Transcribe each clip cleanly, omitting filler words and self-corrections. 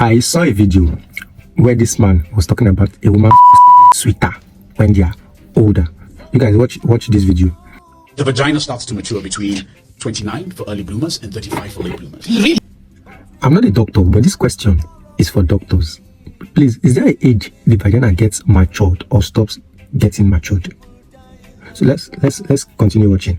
I saw a video where this man was talking about a woman sweeter when they are older. You guys watch this video. The vagina starts to mature between 29 for early bloomers and 35 for late bloomers. Really? I'm not a doctor, but this question is for doctors. Please, is there an age the vagina gets matured or stops getting matured? So let's continue watching.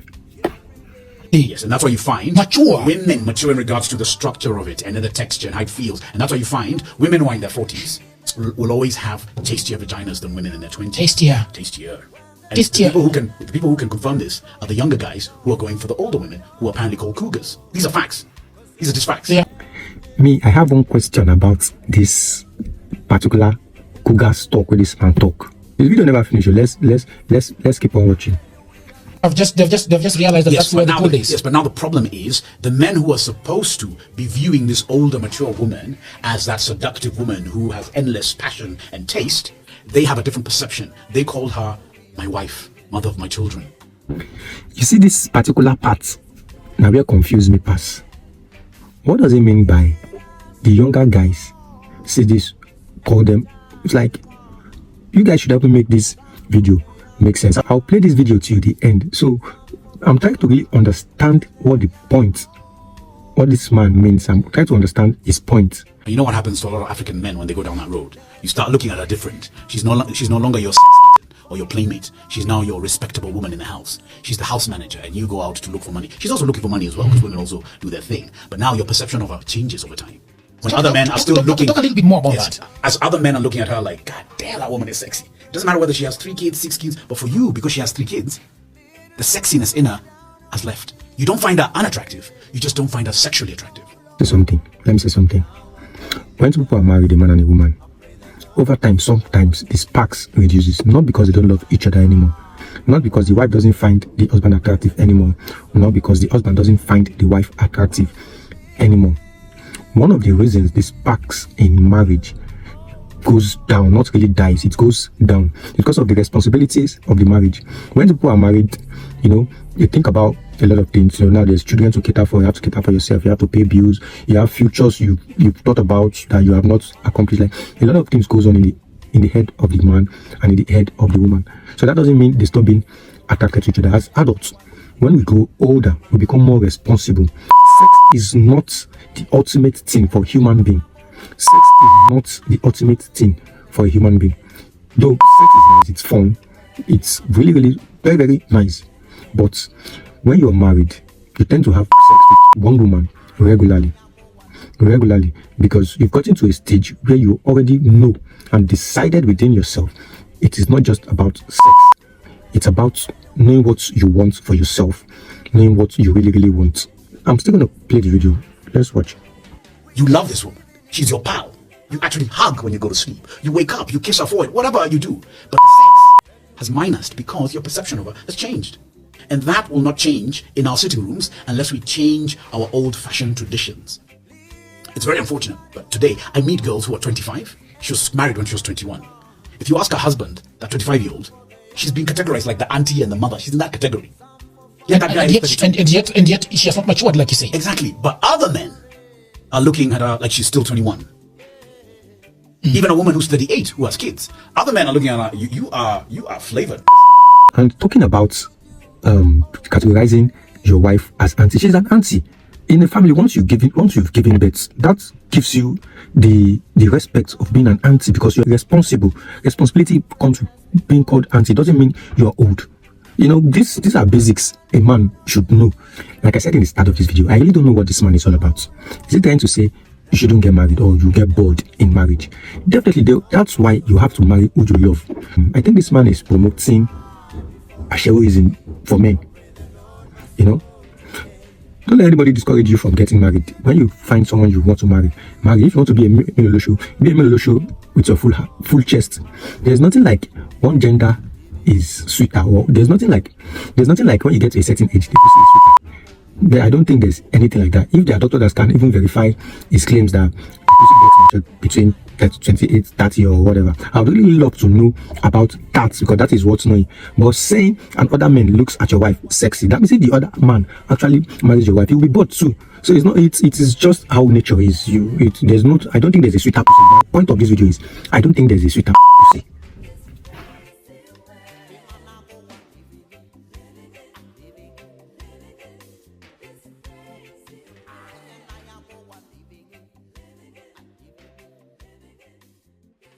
Yes, and that's why you find Mature. women mature in regards to the structure of it and then the texture and how it feels. And that's why you find women who are in their 40s will always have tastier vaginas than women in their 20s. Tastier. Tastier. And Tastier. the people who can confirm this are the younger guys who are going for the older women who are apparently called cougars. These are facts. These are just facts. Yeah. Me, I have one question about this particular cougar talk with this man talk. The video never finished. Let's keep on watching. They've just realized that that's where the code is. Yes, but now the problem is the men who are supposed to be viewing this older, mature woman as that seductive woman who has endless passion and taste, they have a different perception. They call her my wife, mother of my children. You see this particular part, now where confused me pass. What does it mean by the younger guys see this, call them? It's like, you guys should help me make this video make sense. I'll play this video till the end. So I'm trying to really understand what the point, what this man means. I'm trying to understand his point. And you know what happens to a lot of African men when they go down that road? You start looking at her different. She's no longer your sex or your playmate. She's now your respectable woman in the house. She's the house manager and you go out to look for money. She's also looking for money as well because women also do their thing. But now your perception of her changes over time. When other men are still looking... Talk a little bit more about that. As other men are looking at her like, God damn, that woman is sexy. It doesn't matter whether she has 3 kids, 6 kids, but for you, because she has 3 kids, the sexiness in her has left. You don't find her unattractive. You just don't find her sexually attractive. Say something. Let me say something. When two people are married, a man and a woman, over time, sometimes the sparks reduces. Not because they don't love each other anymore. Not because the wife doesn't find the husband attractive anymore. Not because the husband doesn't find the wife attractive anymore. One of the reasons the sparks in marriage goes down, not really dies, it goes down, because of the responsibilities of the marriage. When people are married, you think about a lot of things. Now there's children to cater for, you have to cater for yourself, you have to pay bills, you have futures you've thought about that you have not accomplished. Like a lot of things goes on in the head of the man and in the head of the woman. So that doesn't mean they stop being attracted to each other. As adults, when we grow older, we become more responsible. Sex is not the ultimate thing for a human being. Sex is not the ultimate thing for a human being. Though sex is nice, it's fun, it's really, really very, very nice. But when you're married, you tend to have sex with one woman regularly, because you've gotten to a stage where you already know and decided within yourself it is not just about sex. It's about knowing what you want for yourself, knowing what you really, really want. I'm still going to play the video. Let's watch. You love this woman. She's your pal. You actually hug when you go to sleep. You wake up, you kiss her forehead, whatever you do. But the sex has minused because your perception of her has changed. And that will not change in our sitting rooms unless we change our old-fashioned traditions. It's very unfortunate, but today I meet girls who are 25. She was married when she was 21. If you ask her husband, that 25-year-old, she's been categorized like the auntie and the mother. She's in that category. And yet she has not matured, like you say. Exactly. But other men are looking at her like she's still 21. Even a woman who's 38 who has kids. Other men are looking at her, you are flavored. And talking about categorizing your wife as auntie, she's an auntie. In a family, once you've given birth, that gives you the respect of being an auntie because you're responsible. Responsibility comes with being called auntie. It doesn't mean you're old. These are basics a man should know. Like I said in the start of this video, I really don't know what this man is all about. Is he trying to say you shouldn't get married or you get bored in marriage? Definitely, that's why you have to marry who you love. I think this man is promoting ashewoism for men. Don't let anybody discourage you from getting married. When you find someone you want to marry. If you want to be a Melolosho, be a Melolosho with your full chest. There's nothing like one gender is sweeter, or there's nothing like when you get to a certain age, the person is sweeter. I don't think there's anything like that. If there are doctors that can even verify his claims that the person gets between 28, 30 or whatever. I would really love to know about that, because that is what's knowing. But saying another man looks at your wife sexy, that means if the other man actually marries your wife, he'll be bored too. So it's not, it is just how nature is. There's not, I don't think there's a sweeter pussy. The point of this video is, I don't think there's a sweeter pussy.